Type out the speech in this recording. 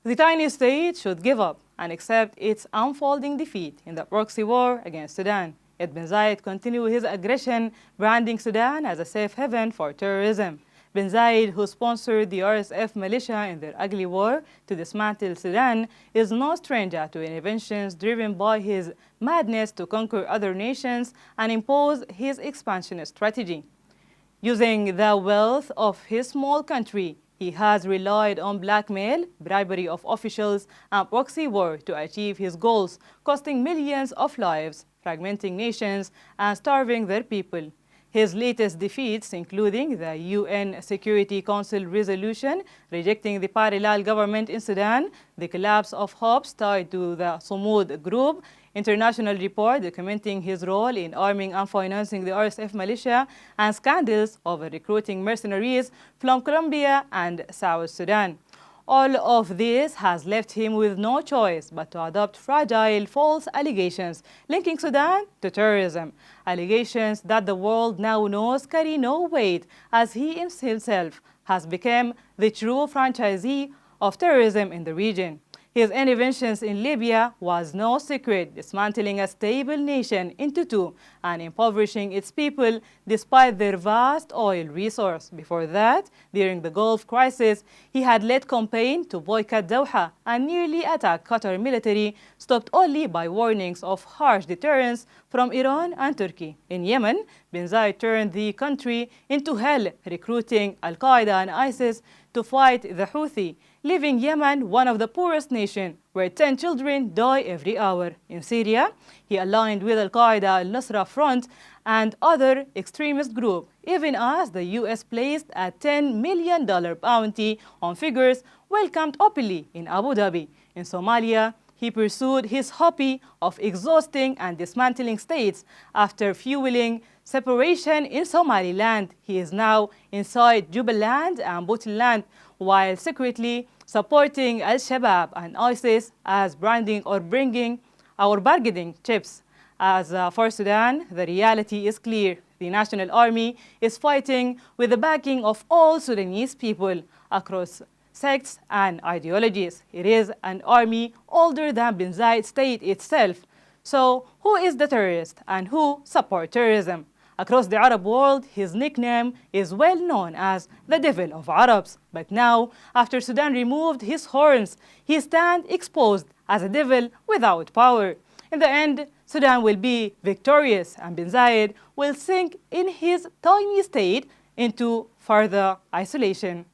The tiny state should give up and accept its unfolding defeat in the proxy war against Sudan. Yet bin Zayed continued his aggression, branding Sudan as a safe haven for terrorism. Bin Zayed, who sponsored the RSF militia in their ugly war to dismantle Sudan, is no stranger to interventions driven by his madness to conquer other nations and impose his expansionist strategy. Using the wealth of his small country, he has relied on blackmail, bribery of officials, and proxy war to achieve his goals, costing millions of lives, fragmenting nations, and starving their people. His latest defeats, including the UN Security Council resolution rejecting the parallel government in Sudan, the collapse of hopes tied to the Sumud group, international report documenting his role in arming and financing the RSF militia, and scandals over recruiting mercenaries from Colombia and South Sudan. All of this has left him with no choice but to adopt fragile, false allegations linking Sudan to terrorism. Allegations that the world now knows carry no weight, as he himself has become the true franchisee of terrorism in the region. His interventions in Libya was no secret, dismantling a stable nation into two and impoverishing its people despite their vast oil resource. Before that, during the Gulf crisis, he had led campaign to boycott Doha and nearly attack Qatar military, stopped only by warnings of harsh deterrence from Iran and Turkey. In Yemen, bin Zayed turned the country into hell, recruiting Al-Qaeda and ISIS to fight the Houthi, leaving Yemen one of the poorest nations, where 10 children die every hour. In Syria, he aligned with Al-Qaeda al-Nusra Front and other extremist groups, even as the U.S. placed a $10 million bounty on figures welcomed openly in Abu Dhabi. In Somalia, he pursued his hobby of exhausting and dismantling states. After fueling separation in Somaliland, he is now inside Jubaland and Puntland, while secretly supporting Al-Shabaab and ISIS as branding or bringing our bargaining chips. As for Sudan, the reality is clear. The National Army is fighting with the backing of all Sudanese people across sects and ideologies. It is an army older than bin Zayed's state itself. So who is the terrorist and who supports terrorism? Across the Arab world, his nickname is well known as the Devil of Arabs. But now, after Sudan removed his horns, he stands exposed as a devil without power. In the end, Sudan will be victorious and bin Zayed will sink in his tiny state into further isolation.